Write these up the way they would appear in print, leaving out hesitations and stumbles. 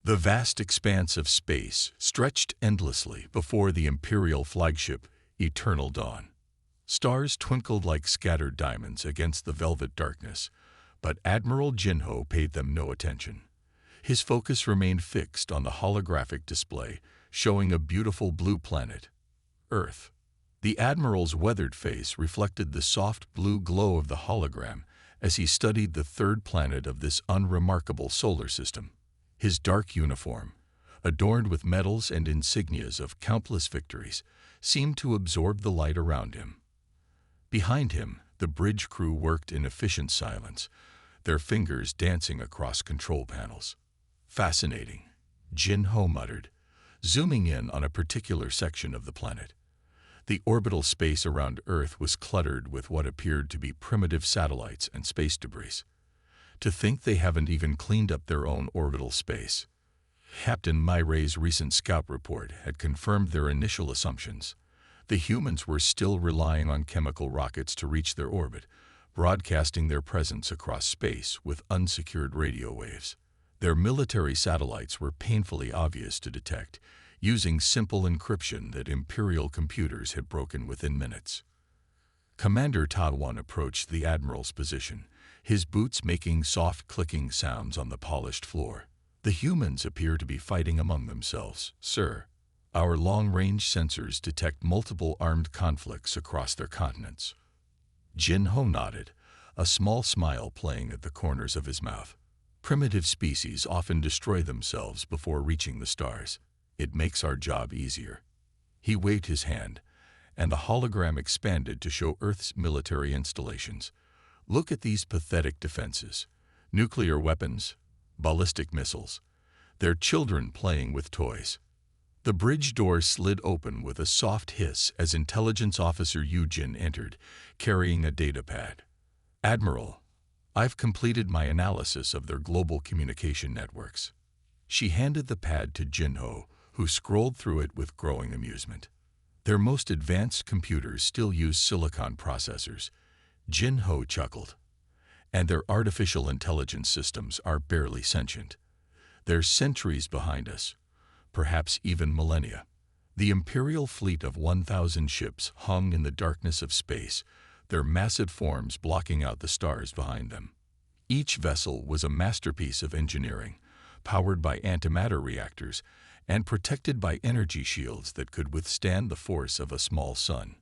The vast expanse of space stretched endlessly before the Imperial flagship, Eternal Dawn. Stars twinkled like scattered diamonds against the velvet darkness, but Admiral Jinho paid them no attention. His focus remained fixed on the holographic display, showing a beautiful blue planet, Earth. The Admiral's weathered face reflected the soft blue glow of the hologram as he studied the third planet of this unremarkable solar system. His dark uniform, adorned with medals and insignias of countless victories, seemed to absorb the light around him. Behind him, the bridge crew worked in efficient silence, their fingers dancing across control panels. "Fascinating," Jinho muttered, zooming in on a particular section of the planet. The orbital space around Earth was cluttered with what appeared to be primitive satellites and space debris. To think they haven't even cleaned up their own orbital space. Captain Maire's recent scout report had confirmed their initial assumptions. The humans were still relying on chemical rockets to reach their orbit, broadcasting their presence across space with unsecured radio waves. Their military satellites were painfully obvious to detect, using simple encryption that Imperial computers had broken within minutes. Commander Taiwan approached the Admiral's position, his boots making soft clicking sounds on the polished floor. "The humans appear to be fighting among themselves, sir. Our long-range sensors detect multiple armed conflicts across their continents." Jinho nodded, a small smile playing at the corners of his mouth. "Primitive species often destroy themselves before reaching the stars. It makes our job easier." He waved his hand, and the hologram expanded to show Earth's military installations. "Look at these pathetic defenses. Nuclear weapons, ballistic missiles. They're children playing with toys." The bridge door slid open with a soft hiss as Intelligence Officer Yujin entered, carrying a datapad. "Admiral, I've completed my analysis of their global communication networks." She handed the pad to Jinho, who scrolled through it with growing amusement. "Their most advanced computers still use silicon processors," Jinho chuckled. "And their artificial intelligence systems are barely sentient. They're centuries behind us, perhaps even millennia." The Imperial fleet of 1,000 ships hung in the darkness of space, their massive forms blocking out the stars behind them. Each vessel was a masterpiece of engineering, powered by antimatter reactors and protected by energy shields that could withstand the force of a small sun.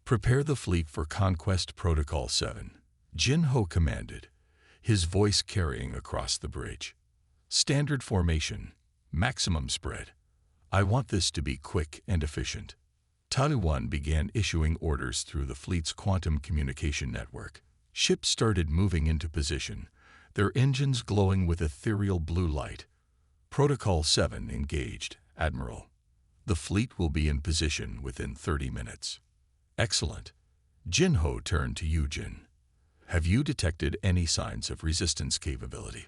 "Prepare the fleet for Conquest Protocol 7, Jinho commanded, his voice carrying across the bridge. "Standard formation, maximum spread. I want this to be quick and efficient." Taiwan began issuing orders through the fleet's quantum communication network. Ships started moving into position, their engines glowing with ethereal blue light. "Protocol 7 engaged, Admiral. The fleet will be in position within 30 minutes. "Excellent." Jinho turned to Yujin. "Have you detected any signs of resistance capability?"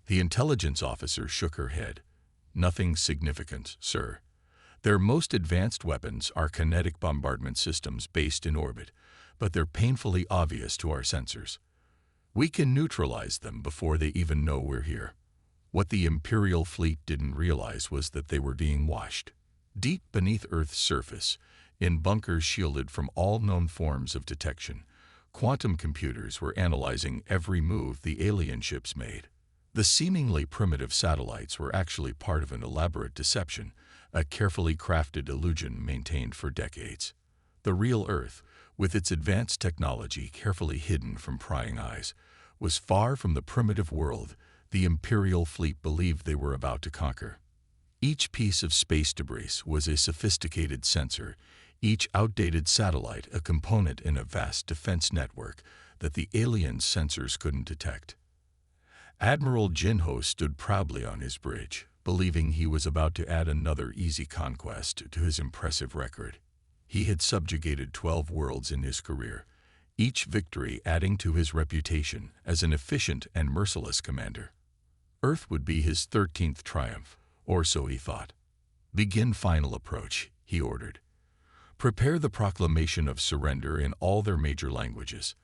The intelligence officer shook her head. "Nothing significant, sir. Their most advanced weapons are kinetic bombardment systems based in orbit, but they're painfully obvious to our sensors. We can neutralize them before they even know we're here." What the Imperial fleet didn't realize was that they were being watched. Deep beneath Earth's surface, in bunkers shielded from all known forms of detection, quantum computers were analyzing every move the alien ships made. The seemingly primitive satellites were actually part of an elaborate deception, a carefully crafted illusion maintained for decades. The real Earth, with its advanced technology carefully hidden from prying eyes, was far from the primitive world the Imperial fleet believed they were about to conquer. Each piece of space debris was a sophisticated sensor, each outdated satellite a component in a vast defense network that the alien sensors couldn't detect. Admiral Jinho stood proudly on his bridge, believing he was about to add another easy conquest to his impressive record. He had subjugated 12 worlds in his career, each victory adding to his reputation as an efficient and merciless commander. Earth would be his 13th triumph, or so he thought. "Begin final approach," he ordered. "Prepare the proclamation of surrender in all their major languages.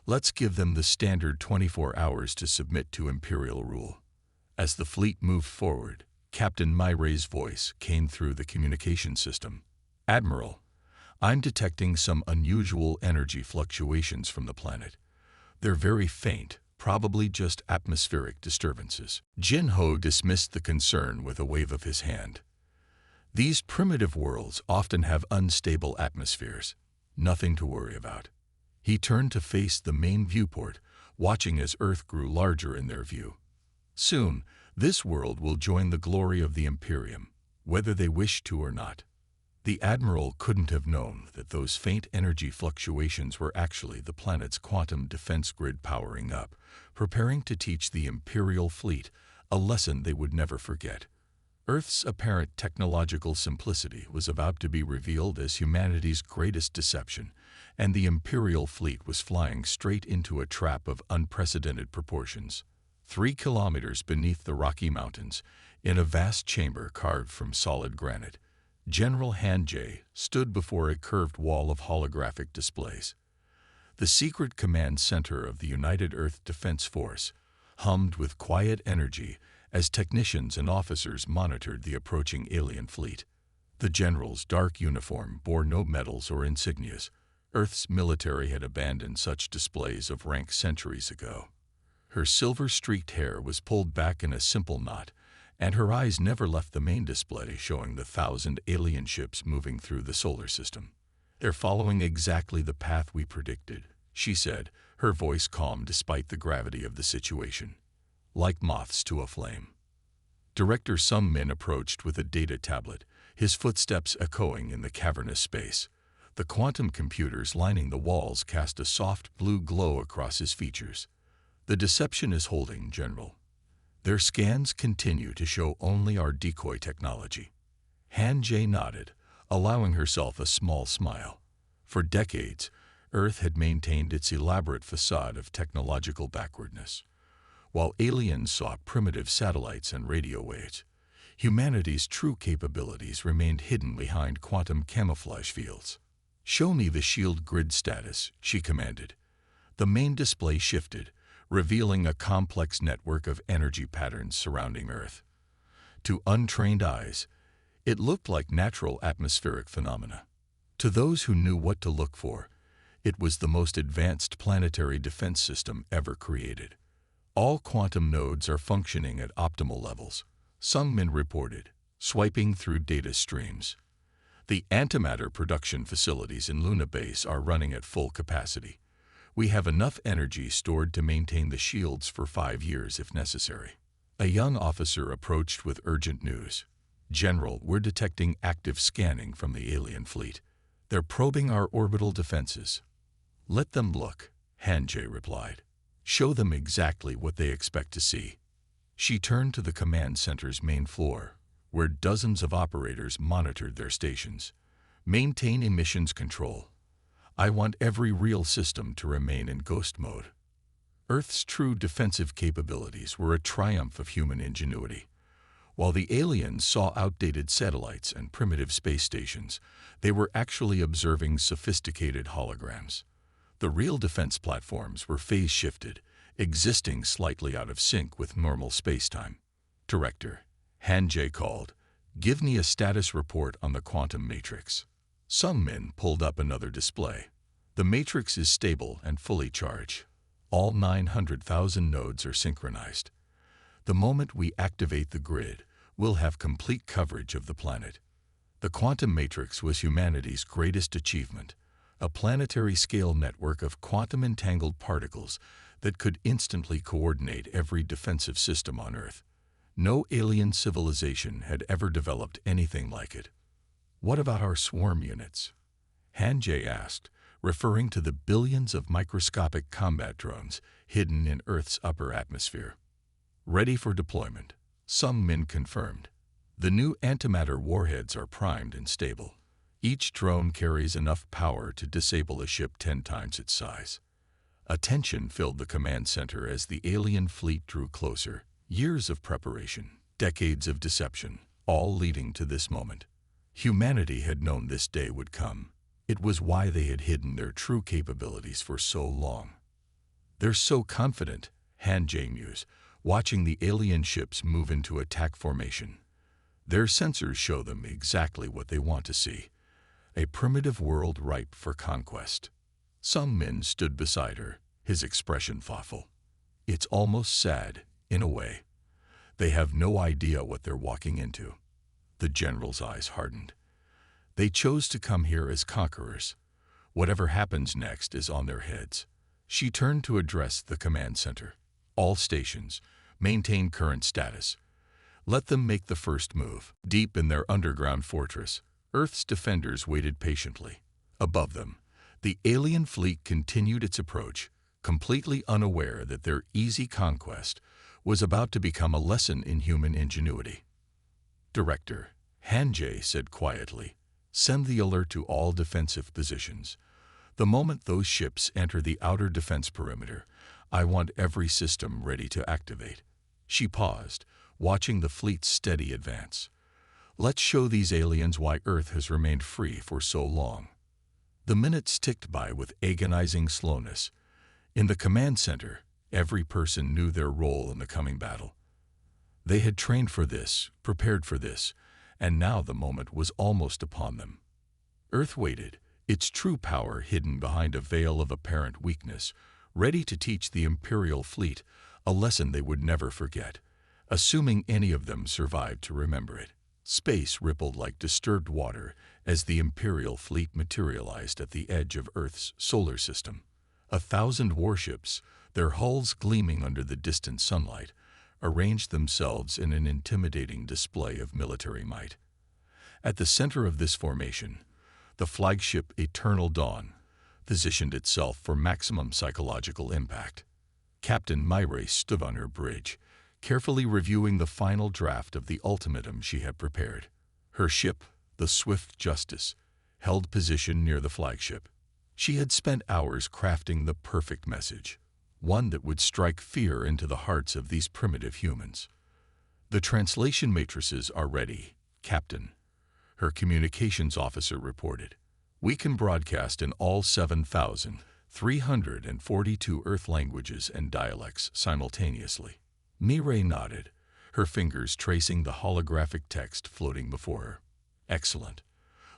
Let's give them the standard 24 hours to submit to Imperial rule." As the fleet moved forward, Captain Myray's voice came through the communication system. "Admiral, I'm detecting some unusual energy fluctuations from the planet. They're very faint, probably just atmospheric disturbances." Jin Ho dismissed the concern with a wave of his hand. "These primitive worlds often have unstable atmospheres. Nothing to worry about." He turned to face the main viewport, watching as Earth grew larger in their view. "Soon, this world will join the glory of the Imperium, whether they wish to or not." The Admiral couldn't have known that those faint energy fluctuations were actually the planet's quantum defense grid powering up, preparing to teach the Imperial fleet a lesson they would never forget. Earth's apparent technological simplicity was about to be revealed as humanity's greatest deception, and the Imperial fleet was flying straight into a trap of unprecedented proportions. 3 kilometers beneath the Rocky Mountains, in a vast chamber carved from solid granite, General Han Jay stood before a curved wall of holographic displays. The secret command center of the United Earth Defense Force hummed with quiet energy as technicians and officers monitored the approaching alien fleet. The general's dark uniform bore no medals or insignias. Earth's military had abandoned such displays of rank centuries ago. Her silver-streaked hair was pulled back in a simple knot, and her eyes never left the main display showing the 1,000 alien ships moving through the solar system. "They're following exactly the path we predicted," she said, her voice calm despite the gravity of the situation. "Like moths to a flame." Director Sung Min approached with a data tablet, his footsteps echoing in the cavernous space. The quantum computers lining the walls cast a soft blue glow across his features. "The deception is holding, General. Their scans continue to show only our decoy technology." Han Jay nodded, allowing herself a small smile. For decades, Earth had maintained its elaborate facade of technological backwardness. While aliens saw primitive satellites and radio waves, humanity's true capabilities remained hidden behind quantum camouflage fields. "Show me the shield grid status," she commanded. The main display shifted, revealing a complex network of energy patterns surrounding Earth. To untrained eyes, it looked like natural atmospheric phenomena. To those who knew what to look for, it was the most advanced planetary defense system ever created. "All quantum nodes are functioning at optimal levels," Sung Min reported, swiping through data streams. "The antimatter production facilities in Luna Base are running at full capacity. We have enough energy stored to maintain the shields for 5 years if necessary." A young officer approached with urgent news. "General, we're detecting active scanning from the alien fleet. They're probing our orbital defenses." "Let them look," Han Jay replied. "Show them exactly what they expect to see." She turned to the command center's main floor, where dozens of operators monitored their stations. "Maintain emissions control. I want every real system to remain in ghost mode." Earth's true defensive capabilities were a triumph of human ingenuity. While the aliens saw outdated satellites and primitive space stations, they were actually observing sophisticated holograms. The real defense platforms were phase-shifted, existing slightly out of sync with normal spacetime. "Director," Han Jay called, "give me a status report on the quantum matrix." Sung Min pulled up another display. "The matrix is stable and fully charged. All 900,000 nodes are synchronized. The moment we activate the grid, we'll have complete coverage of the planet." The quantum matrix was humanity's greatest achievement, a planetary-scale network of quantum-entangled particles that could instantly coordinate every defensive system on Earth. No alien civilization had ever developed anything like it. "What about our swarm units?" Han Jay asked, referring to the billions of microscopic combat drones hidden in Earth's upper atmosphere. "Ready for deployment," Sung Min confirmed. "The new antimatter warheads are primed and stable. Each drone carries enough power to disable a ship 10 times its size." A tension filled the command center as the alien fleet drew closer. Years of preparation, decades of deception, all leading to this moment. Humanity had known this day would come. It was why they had hidden their true capabilities for so long. "They're so confident," Han Jay mused, watching the alien ships move into attack formation. Their sensors show them exactly what they want to see, a primitive world ripe for conquest. Sung Min stood beside her, his expression thoughtful. It's almost sad, in a way. They have no idea what they're walking into. The general's eyes hardened. They chose to come here as conquerors. Whatever happens next is on their heads. She turned to address the command center. All stations, maintain current status. Let them make the first move. Deep in their underground fortress, Earth's defenders waited patiently. Above them, the alien fleet continued its approach, completely unaware that their easy conquest was about to become a lesson in human ingenuity. Director Han Jae said quietly, "Send the alert to all defensive positions. The moment those ships enter the outer defense perimeter, I want every system ready to activate." She paused, watching the fleet's steady advance. Let's show these aliens why Earth has remained free for so long. The minutes ticked by with agonizing slowness. In the command center, every person knew their role in the coming battle. They had trained for this, prepared for this, and now the moment was almost upon them. Earth waited, its true power hidden behind a veil of apparent weakness, ready to teach the Imperial fleet a lesson they would never forget, assuming any of them survived to remember it. Space rippled like disturbed water as the Imperial fleet materialized at the edge of Earth's solar system. 1,000 warships, their hulls gleaming under the distant sunlight, arranged themselves in an intimidating display of military might. At the center of this formation, the flagship Eternal Dawn positioned itself for maximum psychological impact. Captain Myre stood on her bridge, carefully reviewing the final draft of the ultimatum she had prepared. Her ship, the Swift Justice, held position near the flagship. She had spent hours crafting the perfect message, one that would strike fear into the hearts of these primitive humans. "The translation matrices are ready, Captain," her communications officer reported. "We can broadcast in all 7,342 Earth languages and dialects simultaneously." Mireille nodded, her fingers tracing the holographic text floating before her. "Excellent.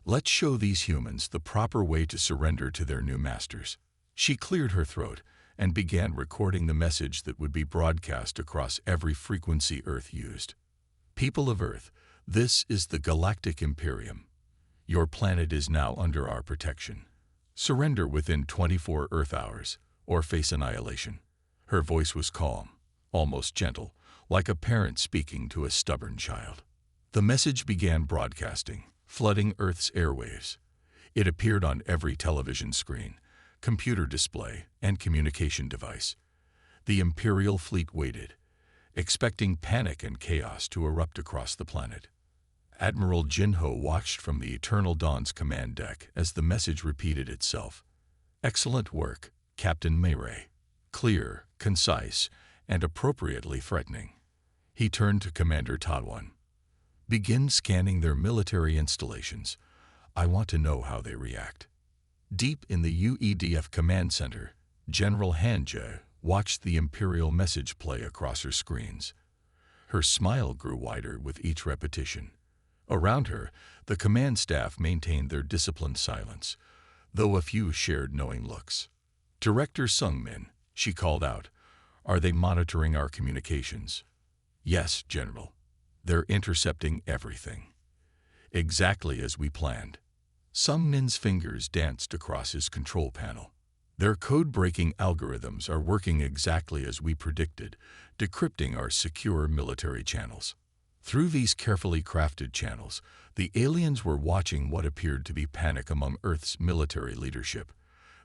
Let's show these humans the proper way to surrender to their new masters." She cleared her throat and began recording the message that would be broadcast across every frequency Earth used. "People of Earth, this is the Galactic Imperium. Your planet is now under our protection. Surrender within 24 Earth hours, or face annihilation." Her voice was calm, almost gentle, like a parent speaking to a stubborn child. The message began broadcasting, flooding Earth's airwaves. It appeared on every television screen, computer display, and communication device. The Imperial fleet waited, expecting panic and chaos to erupt across the planet. Admiral Jinho watched from the Eternal Dawn's command deck as the message repeated itself. "Excellent work, Captain Myre. Clear, concise, and appropriately threatening." He turned to Commander Tadwan. "Begin scanning their military installations. I want to know how they react." Deep in the UEDF command center, General Han Jae watched the Imperial message play across her screens. Her smile grew wider with each repetition. Around her, the command staff maintained their disciplined silence, though a few shared knowing looks. "Director Sung Min," she called out, "are they monitoring our communications?" "Yes, General. They're intercepting everything. Exactly as we planned." Sung Min's fingers danced across his control panel. "Their code-breaking algorithms are working exactly as we predicted, decrypting our secure military channels." Through these carefully crafted channels, the aliens were watching what appeared to be panic among Earth's military leadership.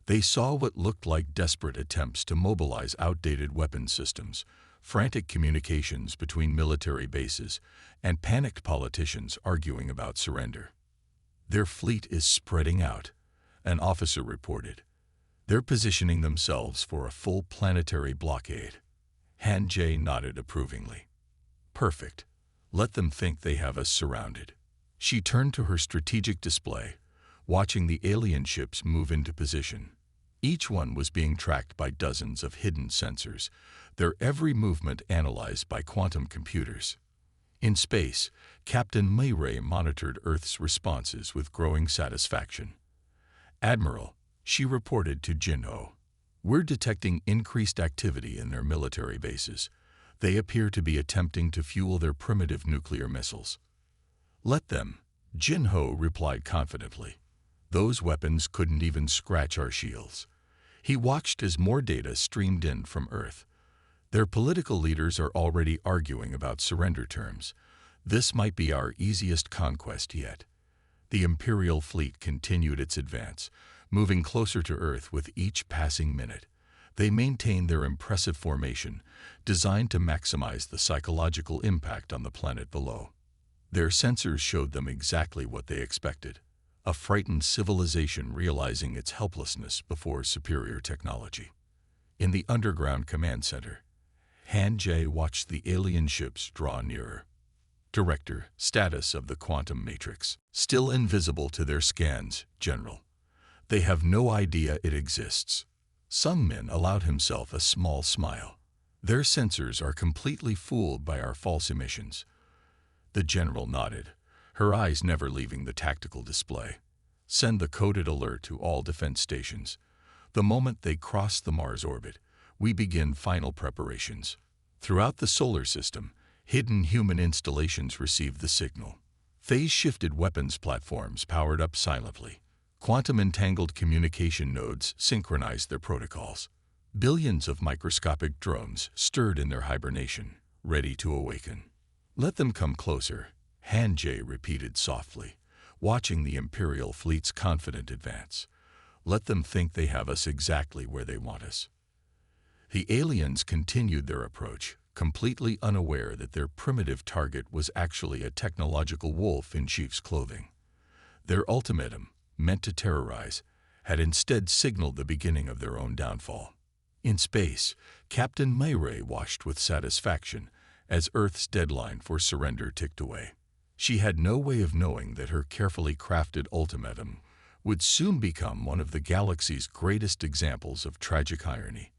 They saw what looked like desperate attempts to mobilize outdated weapon systems, frantic communications between military bases, and panicked politicians arguing about surrender. "Their fleet is spreading out," an officer reported. "They're positioning themselves for a full planetary blockade." Han Jae nodded approvingly. "Perfect. Let them think they have us surrounded." She turned to her strategic display, watching the alien ships move into position. Each one was being tracked by dozens of hidden sensors, their every movement analyzed by quantum computers. In space, Captain Mayray monitored Earth's responses with growing satisfaction. "Admiral," she reported to Jin-Ho, "we're detecting increased activity in their military bases. They appear to be attempting to fuel their primitive nuclear missiles." "Let them," Jin-Ho replied confidently. "Those weapons couldn't even scratch our shields." He watched as more data streamed in from Earth. Their political leaders are already arguing about surrender terms. This might be our easiest conquest yet. The Imperial fleet continued its advance, moving closer to Earth with each passing minute. They maintained their impressive formation, designed to maximize the psychological impact on the planet below. Their sensors showed them exactly what they expected: a frightened civilization realizing its helplessness before superior technology. In the underground command center, Han Jae watched the alien ships draw nearer. "Director, status of the quantum matrix. Still invisible to their scans, General. They have no idea it exists." Sung Min allowed himself a small smile. "Their sensors are completely fooled by our false emissions." The general nodded, her eyes never leaving the tactical display. "Send the coded alert to all defense stations. The moment they cross the Mars orbit, we begin final preparations." Throughout the solar system, hidden human installations received the signal. Phase-shifted weapons platforms powered up silently. Quantum-entangled communication nodes synchronized their protocols. Billions of microscopic drones stirred in their hibernation, ready to awaken. "Let them come closer," Han Jae repeated softly, watching the Imperial fleet's confident advance. "Let them think they have us exactly where they want us." The aliens continued their approach, completely unaware that their primitive target was actually a technological wolf in sheep's clothing. Their ultimatum, meant to terrorize, had instead signaled the beginning of their own downfall. In space, Captain Mayray watched with satisfaction as Earth's deadline for surrender ticked away. She had no way of knowing that her carefully crafted ultimatum would soon become one of the galaxy's greatest examples of tragic irony.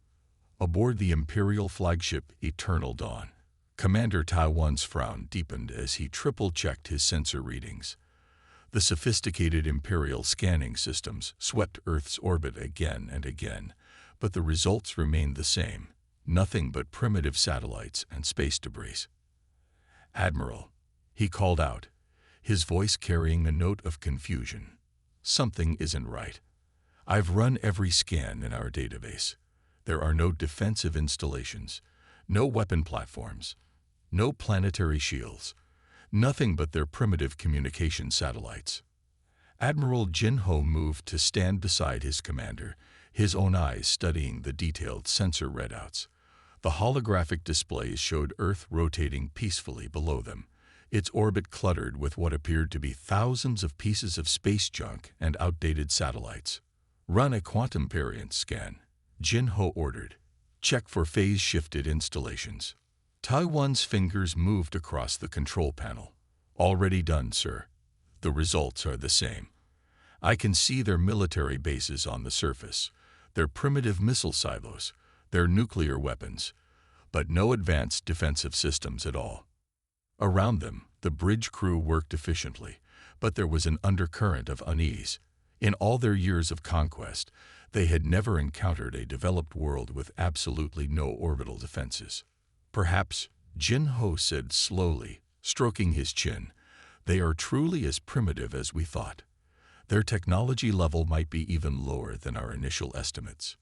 Aboard the Imperial flagship Eternal Dawn, Commander Taiwan's frown deepened as he triple-checked his sensor readings. The sophisticated Imperial scanning systems swept Earth's orbit again and again, but the results remained the same: nothing but primitive satellites and space debris. "Admiral," he called out, his voice carrying a note of confusion. "Something isn't right. I've run every scan in our database. There are no defensive installations, no weapon platforms, no planetary shields, nothing but their primitive communication satellites." Admiral Jin-Ho moved to stand beside his commander, his own eyes studying the detailed sensor readouts. The holographic displays showed Earth rotating peacefully below them, its orbit cluttered with what appeared to be thousands of pieces of space junk and outdated satellites. "Run a quantum variance scan," Jin-Ho ordered. "Check for phase-shifted installations." Taiwan's fingers moved across the control panel. "Already done, sir. The results are the same. I can see their military bases on the surface, their primitive missile silos, their nuclear weapons, but no advanced defensive systems at all." Around them, the bridge crew worked efficiently, but there was an undercurrent of unease. In all their years of conquest, they had never encountered a developed world with absolutely no orbital defenses. "Perhaps," Jin-Ho said slowly, stroking his chin, "they are truly as primitive as we thought. Their technology level might be even lower than our initial estimates."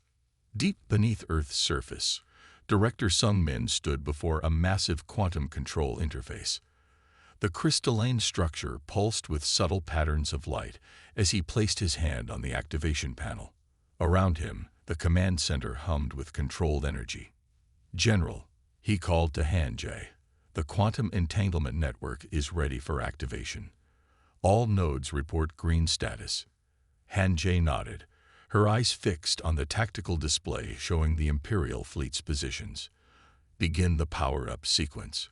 Deep beneath Earth's surface, Director Sung Min stood before a massive quantum control interface. The crystalline structure pulsed with subtle patterns of light as he placed his hand on the activation panel. Around him, the command center hummed with controlled energy. "General," he called to Han Jae, "the quantum entanglement network is ready for activation. All nodes report green status." Han Jae nodded, her eyes fixed on the tactical display showing the Imperial fleet's positions. "Begin the power-up sequence.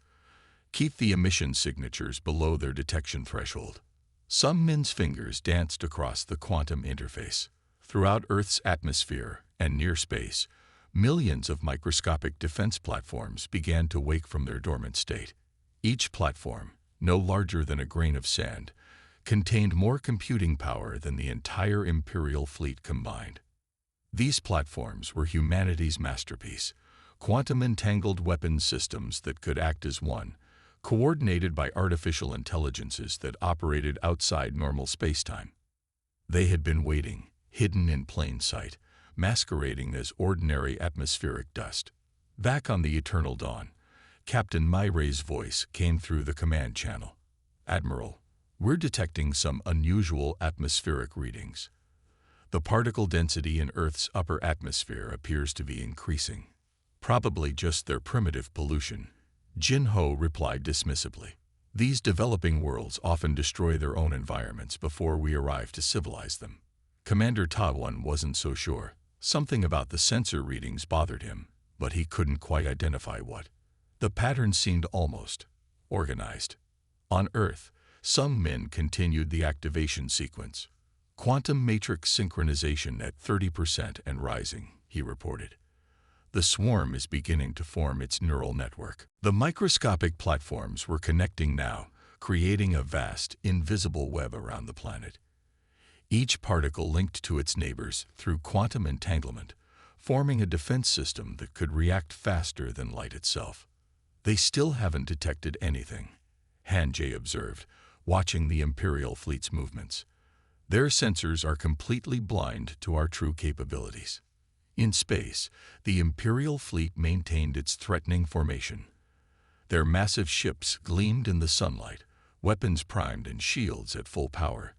Keep the emission signatures below their detection threshold." Sung Min's fingers danced across the quantum interface. Throughout Earth's atmosphere and near space, millions of microscopic defense platforms began to wake from their dormant state. Each platform, no larger than a grain of sand, contained more computing power than the entire Imperial fleet combined. These platforms were humanity's masterpiece, quantum-entangled weapons systems that could act as one, coordinated by artificial intelligences that operated outside normal spacetime. They had been waiting, hidden in plain sight, masquerading as ordinary atmospheric dust. Back on the Eternal Dawn, Captain Myray's voice came through the command channel. "Admiral, we're detecting some unusual atmospheric readings. The particle density in Earth's upper atmosphere appears to be increasing. Probably just their primitive pollution," Jin-Ho replied dismissively. "These developing worlds often destroy their own environments before we arrive to civilize them." Commander Ta-1 wasn't so sure. Something about the sensor readings bothered him, but he couldn't quite identify what. The pattern seemed almost organized. On Earth, some men continued the activation sequence. "Quantum matrix synchronization at 30% and rising," he reported. "The swarm is beginning to form its neural network." The microscopic platforms were connecting now, creating a vast, invisible web around the planet. Each particle linked to its neighbors through quantum entanglement, forming a defense system that could react faster than light itself. "They still haven't detected anything," Han-Jay observed, watching the Imperial fleet's movements. "Their sensors are completely blind to our true capabilities." In space, the Imperial fleet maintained its threatening formation. Their massive ships gleamed in the sunlight, weapons primed and shields at full power.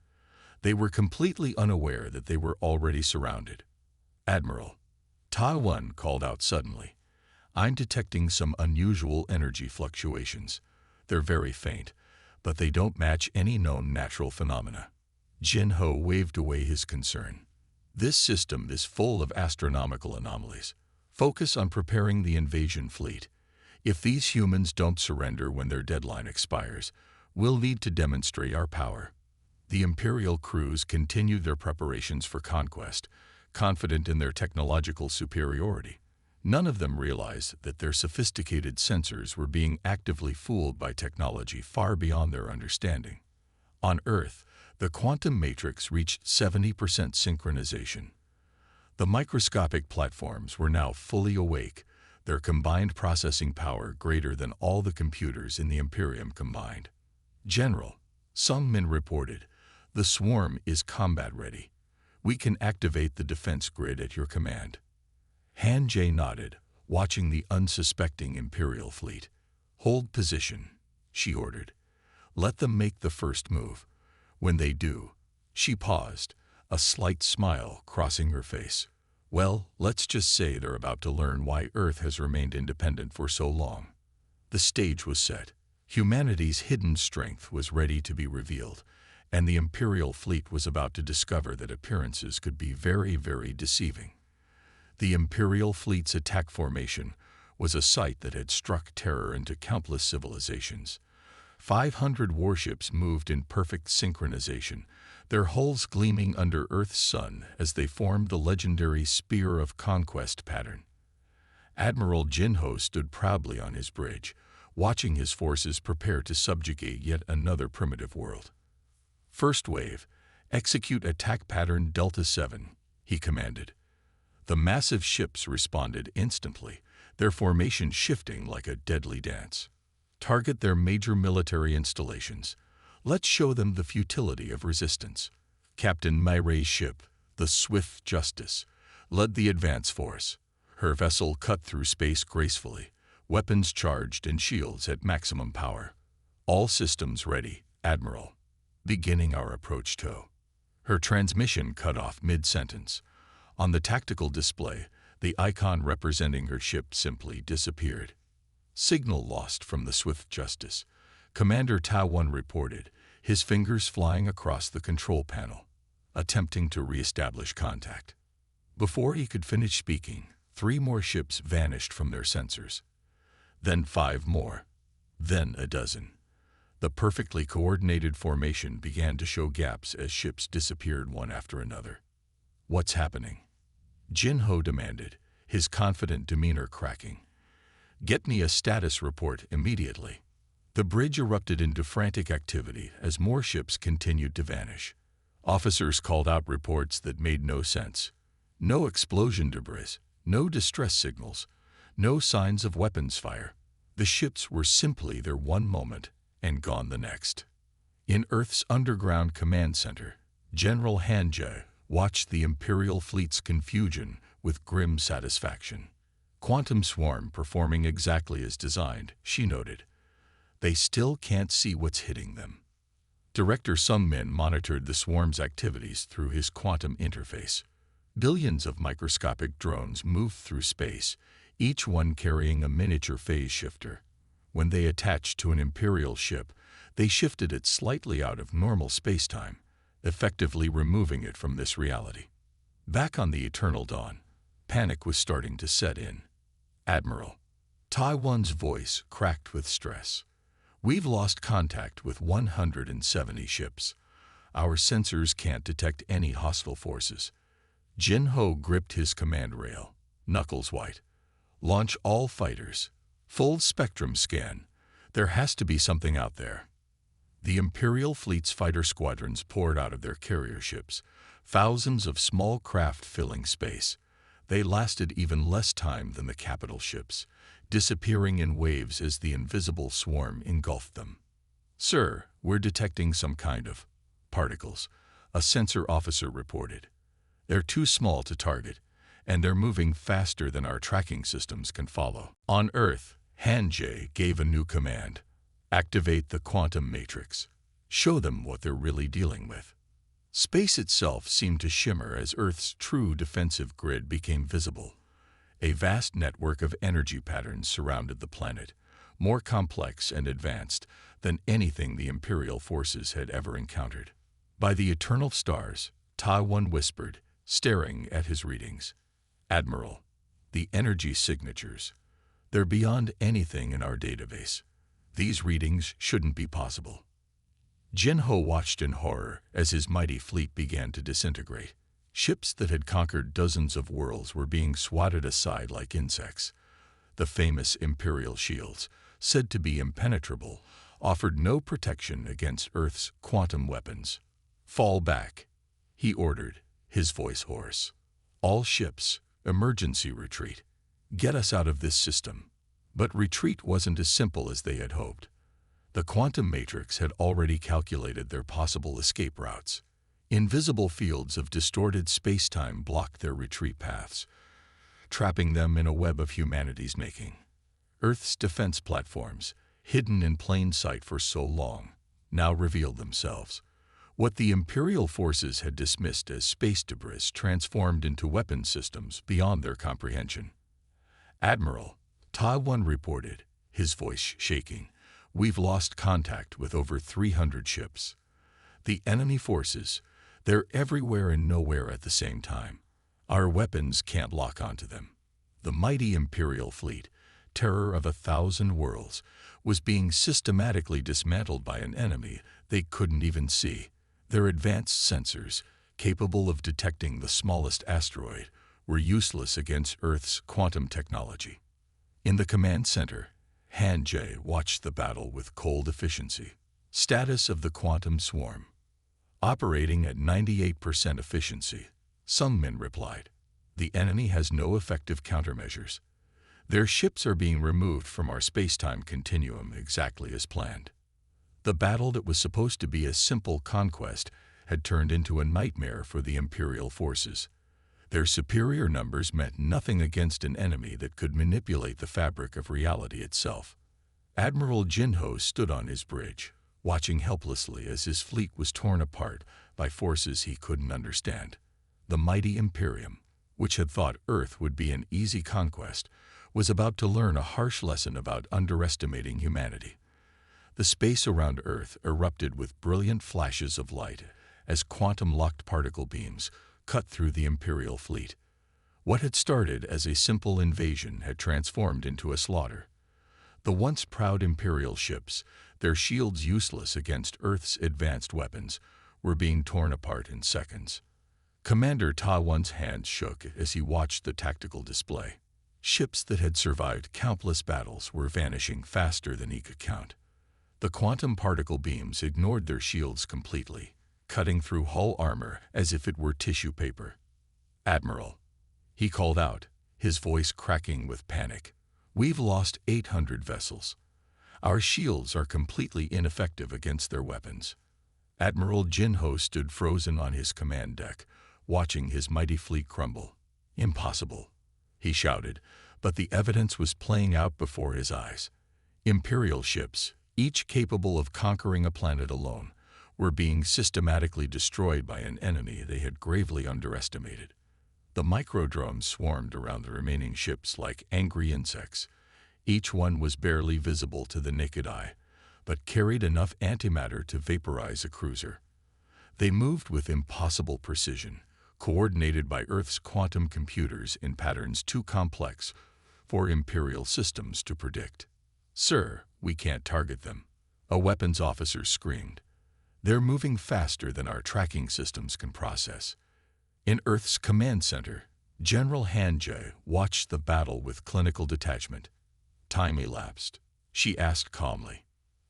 They were completely unaware that they were already surrounded. "Admiral," Ta-1 called out suddenly, "I'm detecting some unusual energy fluctuations. They're very faint, but they don't match any known natural phenomena." Jin-Ho waved away his concern. "This system is full of astronomical anomalies. Focus on preparing the invasion fleet. If these humans don't surrender when their deadline expires, we'll need to demonstrate our power." The Imperial crews continued their preparations for conquest, confident in their technological superiority. None of them realized that their sophisticated sensors were being actively fooled by technology far beyond their understanding. On Earth, the quantum matrix reached 70% synchronization. The microscopic platforms were now fully awake, their combined processing power greater than all the computers in the Imperium combined. "General," some men reported, "the swarm is combat-ready. We can activate the defense grid at your command." Han-Jay nodded, watching the unsuspecting Imperial fleet. "Hold position," she ordered. "Let them make the first move. When they do—" She paused, a slight smile crossing her face. "Well, let's just say they're about to learn why Earth has remained independent for so long." The stage was set. Humanity's hidden strength was ready to be revealed, and the Imperial fleet was about to discover that appearances could be very, very deceiving. The Imperial fleet's attack formation was a sight that had struck terror into countless civilizations. 500 warships moved in perfect synchronization, their hulls gleaming under Earth's sun as they formed the legendary Spear of Conquest pattern. Admiral Jin-Ho stood proudly on his bridge, watching his forces prepare to subjugate yet another primitive world. "First wave, execute attack pattern Delta 7, he commanded. The massive ships responded instantly, their formation shifting like a deadly dance. "Target their major military installations. Let's show them the futility of resistance." Captain Myray's ship, the Swift Justice, led the advance force. Her vessel cut through space gracefully, weapons charged and shields at maximum power. "All systems ready, Admiral. Beginning our approach to." Her transmission cut off mid-sentence. On the tactical display, the icon representing her ship simply disappeared. "Signal lost from the Swift Justice," Commander Ta-1 reported, his fingers flying across the control panel, attempting to re-establish contact. Before he could finish speaking, 3 more ships vanished from their sensors. Then 5 more. Then a dozen. The perfectly coordinated formation began to show gaps as ships disappeared one after another. "What's happening?" Jin-Ho demanded, his confident demeanor cracking. "Get me a status report immediately." The bridge erupted into frantic activity as more ships continued to vanish. Officers called out reports that made no sense. No explosion debris, no distress signals, no signs of weapons fire. The ships were simply there one moment and gone the next. In Earth's underground command center, General Hanjae watched the Imperial fleet's confusion with grim satisfaction. Quantum swarm performing exactly as designed, she noted. They still can't see what's hitting them. Director Sung Min monitored the swarm's activities through his quantum interface. Billions of microscopic drones moved through space, each one carrying a miniature phase shifter. When they attached to an Imperial ship, they shifted it slightly out of normal spacetime, effectively removing it from this reality. Back on the Eternal Dawn, panic was starting to set in. Admiral, Taiwan's voice cracked with stress. We've lost contact with 170 ships. Our sensors can't detect any hostile forces. Jin Ho gripped his command rail, knuckles white. Launch all fighters. Full spectrum scan. There has to be something out there. The Imperial fleet's fighter squadrons poured out of their carrier ships, thousands of small craft filling space. They lasted even less time than the capital ships, disappearing in waves as the invisible swarm engulfed them. Sir, we're detecting some kind of particles, a sensor officer reported. They're too small to target, and they're moving faster than our tracking systems can follow. On Earth, Hanjae gave a new command. Activate the quantum matrix. Show them what they're really dealing with. Space itself seemed to shimmer as Earth's true defensive grid became visible. A vast network of energy patterns surrounded the planet, more complex and advanced than anything the Imperial forces had ever encountered. By the eternal stars, Taiwan whispered, staring at his readings. Admiral, the energy signatures. They're beyond anything in our database. These readings shouldn't be possible. Jin Ho watched in horror as his mighty fleet began to disintegrate. Ships that had conquered dozens of worlds were being swatted aside like insects. The famous Imperial shields, said to be impenetrable, offered no protection against Earth's quantum weapons. Fall back, he ordered, his voice hoarse. All ships, emergency retreat. Get us out of this system. But retreat wasn't as simple as they had hoped. The quantum matrix had already calculated their possible escape routes. Invisible fields of distorted space-time blocked their retreat paths, trapping them in a web of humanity's making. Earth's defense platforms, hidden in plain sight for so long, now revealed themselves. What the Imperial forces had dismissed as space debris transformed into weapon systems beyond their comprehension. Admiral, Taiwan reported, his voice shaking. We've lost contact with over 300 ships. The enemy forces, they're everywhere and nowhere at the same time. Our weapons can't lock onto them. The mighty Imperial fleet, terror of 1,000 worlds, was being systematically dismantled by an enemy they couldn't even see. Their advanced sensors, capable of detecting the smallest asteroid, were useless against Earth's quantum technology. In the command center, Hanjae watched the battle with cold efficiency. Status of the quantum swarm. Operating at 98% efficiency, Sung Min replied. The enemy has no effective countermeasures. Their ships are being removed from our space-time continuum exactly as planned. The battle that was supposed to be a simple conquest had turned into a nightmare for the Imperial forces. Their superior numbers meant nothing against an enemy that could manipulate the fabric of reality itself. Admiral Jin Ho stood on his bridge, watching helplessly as his fleet was torn apart by forces he couldn't understand. The mighty Imperium, which had thought Earth would be an easy conquest, was about to learn a harsh lesson about underestimating humanity. The space around Earth erupted with brilliant flashes of light as quantum-locked particle beams cut through the Imperial fleet. What had started as a simple invasion had transformed into a slaughter. The once proud Imperial ships, their shields useless against Earth's advanced weapons, were being torn apart in seconds. Commander Taiwan's hands shook as he watched the tactical display. Ships that had survived countless battles were vanishing faster than he could count. The quantum particle beams ignored their shields completely, cutting through hull armor as if it were tissue paper. "Admiral," he called out, his voice cracking with panic. "We've lost 800 vessels. Our shields are completely ineffective against their weapons." Admiral Jinho stood frozen on his command deck, watching his mighty fleet crumble. "Impossible," he shouted, but the evidence was playing out before his eyes. Imperial ships, each capable of conquering a planet alone, were being systematically destroyed by an enemy they had gravely underestimated. The microdrones swarmed around the remaining ships like angry insects. Each one was barely visible to the naked eye, but carried enough antimatter to vaporize a cruiser. They moved with impossible precision, coordinated by Earth's quantum computers in patterns too complex for Imperial systems to predict. "Sir, we can't target them," a weapons officer screamed. "They're moving faster than our tracking systems can process." In Earth's command center, General Hanjae watched the battle with clinical detachment. "Time elapsed," she asked calmly.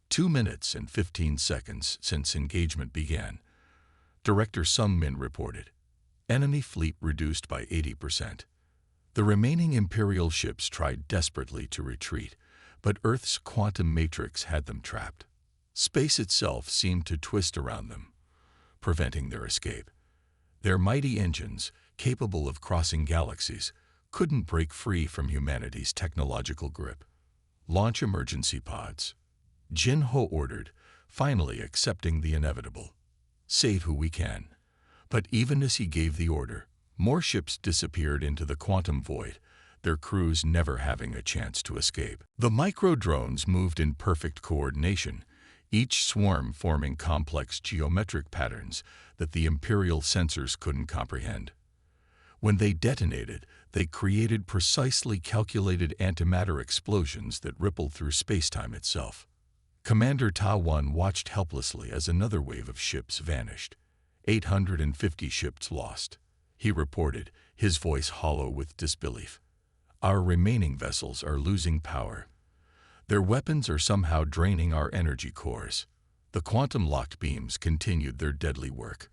2 minutes and 15 seconds since engagement began," Director Sung Min reported. "Enemy fleet reduced by 80%. The remaining Imperial ships tried desperately to retreat, but Earth's quantum matrix had them trapped. Space itself seemed to twist around them, preventing their escape. Their mighty engines, capable of crossing galaxies, couldn't break free from humanity's technological grip. "Launch emergency pods," Jinho ordered, finally accepting the inevitable. "Save who we can." But even as he gave the order, more ships disappeared into the quantum void, their crews never having a chance to escape. The micro-drones moved in perfect coordination, each swarm forming complex geometric patterns that the Imperial sensors couldn't comprehend. When they detonated, they created precisely calculated antimatter explosions that rippled through spacetime itself. Commander Ta Wan watched helplessly as another wave of ships vanished. 850 ships lost, he reported, his voice hollow with disbelief. "Our remaining vessels are losing power. Their weapons are somehow draining our energy cores." The quantum-locked beams continued their deadly work,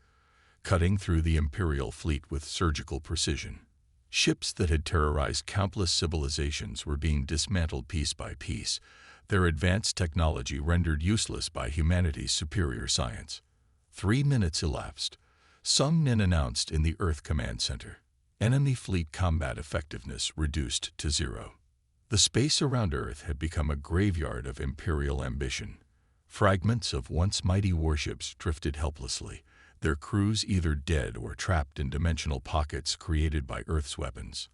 cutting through the Imperial fleet with surgical precision. Ships that had terrorized countless civilizations were being dismantled piece by piece, their advanced technology rendered useless by humanity's superior science. 3 minutes elapsed. Sung Min announced in the Earth Command Center. Enemy fleet combat effectiveness reduced to 0. The space around Earth had become a graveyard of Imperial ambition. Fragments of once mighty warships drifted helplessly, their crews either dead or trapped in dimensional pockets created by Earth's weapons.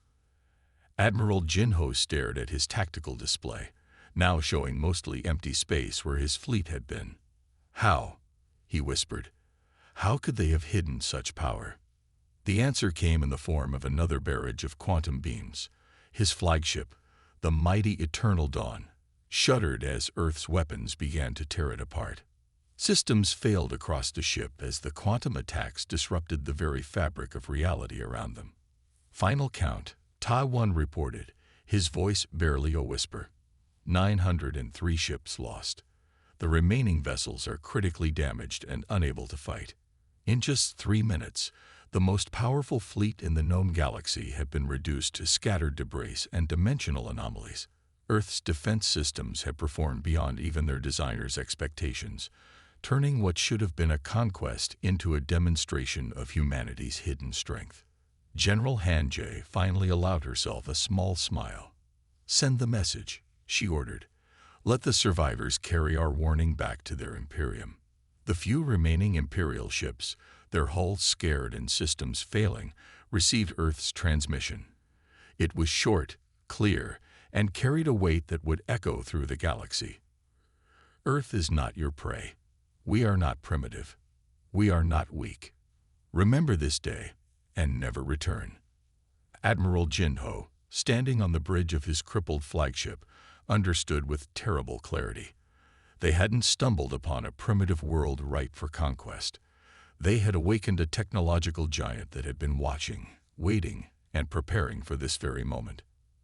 Admiral Jinho stared at his tactical display, now showing mostly empty space where his fleet had been. "How?" he whispered. "How could they have hidden such power?" The answer came in the form of another barrage of quantum beams. His flagship, the mighty Eternal Dawn, shuddered as Earth's weapons began to tear it apart. Systems failed across the ship as the quantum attacks disrupted the very fabric of reality around them. "Final count," Ta Wan reported, his voice barely a whisper. 903 ships lost. The remaining vessels are critically damaged and unable to fight. In just 3 minutes, the most powerful fleet in the known galaxy had been reduced to scattered debris and dimensional anomalies. Earth's defense systems had performed beyond even their designers' expectations, turning what should have been a conquest into a demonstration of humanity's hidden strength. General Hanjae finally allowed herself a small smile. "Send the message," she ordered. "Let the survivors carry our warning back to their Imperium." The few remaining Imperial ships, their hulls scared and systems failing, received Earth's transmission. It was short, clear, and carried a weight that would echo through the galaxy. "Earth is not your prey. We are not primitive. We are not weak. Remember this day and never return." Admiral Jinho, standing on the bridge of his crippled flagship, understood with terrible clarity. They hadn't stumbled upon a primitive world ripe for conquest. They had awakened a technological giant that had been watching, waiting, and preparing for this very moment.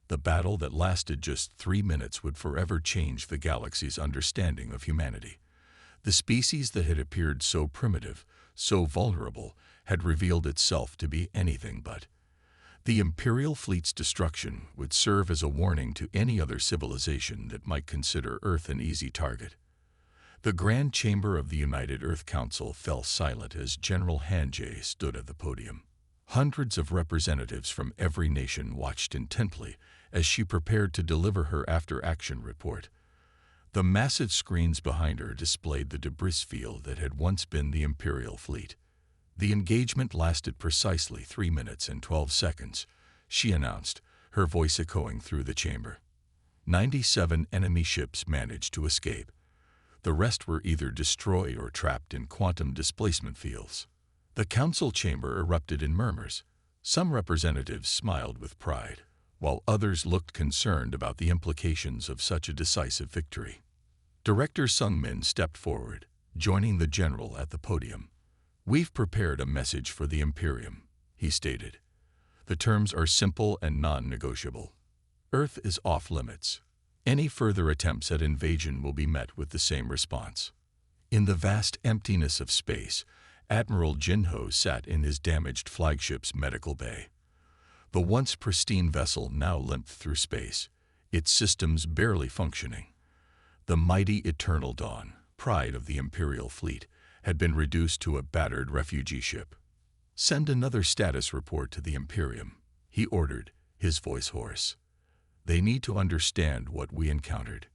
The battle that lasted just 3 minutes would forever change the galaxy's understanding of humanity. The species that had appeared so primitive, so vulnerable, had revealed itself to be anything but. The Imperial fleet's destruction would serve as a warning to any other civilization that might consider Earth an easy target. The Grand Chamber of the United Earth Council fell silent as General Hanjay stood at the podium. Hundreds of representatives from every nation watched intently as she prepared to deliver her after-action report. The massive screens behind her displayed the debris field that had once been the Imperial fleet. The engagement lasted precisely 3 minutes and 12 seconds, she announced, her voice echoing through the chamber. 97 enemy ships managed to escape. The rest were either destroyed or trapped in quantum displacement fields. The council chamber erupted in murmurs. Some representatives smiled with pride, while others looked concerned about the implications of such a decisive victory. Director Sungmin stepped forward, joining the general at the podium. "We've prepared a message for the Imperium," he stated. "The terms are simple and non-negotiable. Earth is off limits. Any further attempts at invasion will be met with the same response." In the vast emptiness of space, Admiral Jinho sat in his damaged flagship's medical bay. The once pristine vessel now limped through space, its systems barely functioning. The mighty Eternal Dawn, pride of the Imperial fleet, had been reduced to a battered refugee ship. "Send another status report to the Imperium," he ordered, his voice hoarse. "They need to understand what we encountered."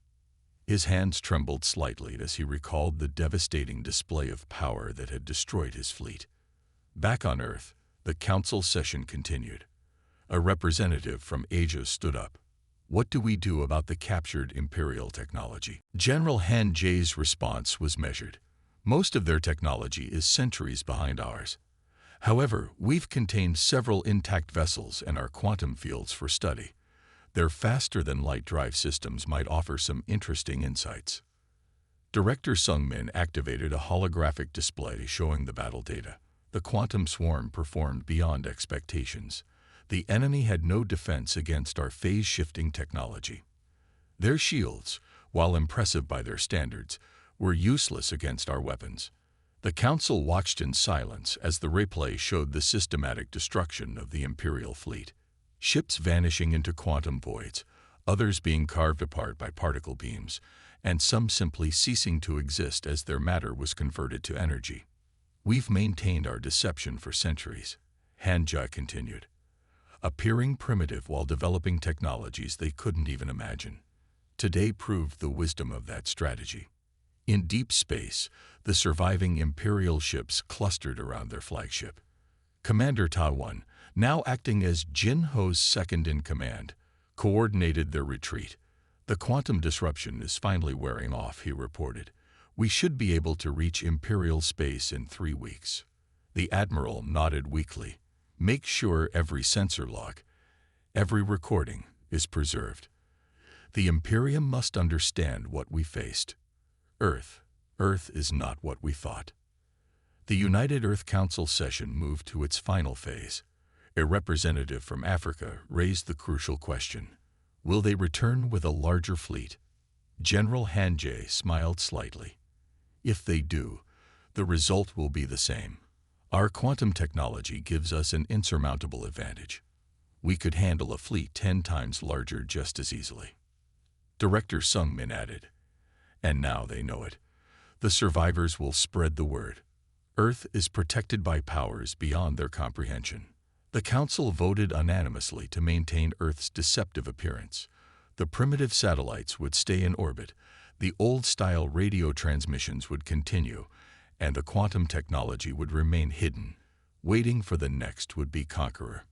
His hands trembled slightly as he recalled the devastating display of power that had destroyed his fleet. Back on Earth, the council session continued. A representative from Asia stood up. "What do we do about the captured Imperial technology?" General Han Jae's response was measured. "Most of their technology is centuries behind ours. However, we've contained several intact vessels and our quantum fields for study. Their faster-than-light drive systems might offer some interesting insights." Director Sungmin activated a holographic display showing the battle data. The quantum swarm performed beyond expectations. The enemy had no defense against our phase-shifting technology. Their shields, while impressive by their standards, were useless against our weapons. The council watched in silence as the replay showed the systematic destruction of the Imperial fleet. Ships vanishing into quantum voids, others being carved apart by particle beams, and some simply ceasing to exist as their matter was converted to energy. "We've maintained our deception for centuries," Han Jae continued, "appearing primitive while developing technologies they couldn't even imagine. Today proved the wisdom of that strategy." In deep space, the surviving Imperial ships clustered around their flagship. Commander Taiwan, now acting as Jinho's second-in-command, coordinated their retreat. "The quantum disruption is finally wearing off," he reported. "We should be able to reach Imperial space in 3 weeks." The Admiral nodded weakly. "Make sure every sensor log, every recording, is preserved. The Imperium must understand what we faced. Earth is not what we thought." The United Earth Council session moved to its final phase. A representative from Africa raised the crucial question: will they return with a larger fleet? General Han Jae smiled slightly. "If they do, the result will be the same. Our quantum technology gives us an insurmountable advantage. We could handle a fleet 10 times larger just as easily." Director Sungmin added, "And now they know it. The survivors will spread the word. Earth is protected by powers beyond their comprehension." The Council voted unanimously to maintain Earth's deceptive appearance. The primitive satellites would stay in orbit, the old-style radio transmissions would continue, and the quantum technology would remain hidden, waiting for the next would-be conqueror.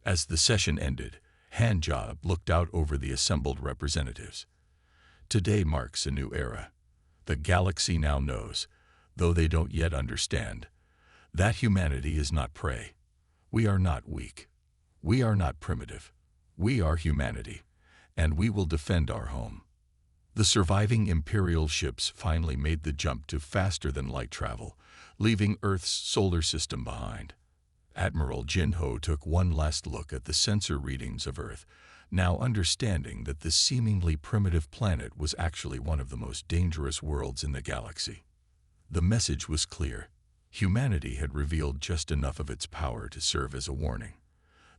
As the session ended, Han Jae looked out over the assembled representatives. "Today marks a new era. The galaxy now knows, though they don't yet understand, that humanity is not prey. We are not weak. We are not primitive. We are humanity, and we will defend our home." The surviving Imperial ships finally made the jump to faster-than-light travel, leaving Earth's solar system behind. Admiral Jinho took one last look at the sensor readings of Earth, now understanding that this seemingly primitive planet was actually one of the most dangerous worlds in the galaxy. The message was clear. Humanity had revealed just enough of its power to serve as a warning.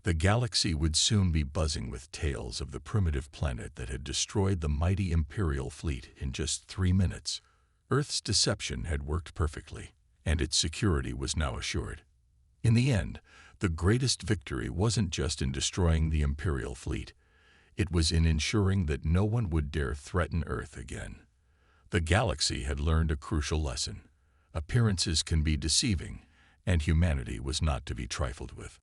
The galaxy would soon be buzzing with tales of the primitive planet that had destroyed the mighty Imperial fleet in just 3 minutes. Earth's deception had worked perfectly, and its security was now assured. In the end, the greatest victory wasn't just in destroying the Imperial fleet. It was in ensuring that no one would dare threaten Earth again. The galaxy had learned a crucial lesson. Appearances can be deceiving, and humanity was not to be trifled with.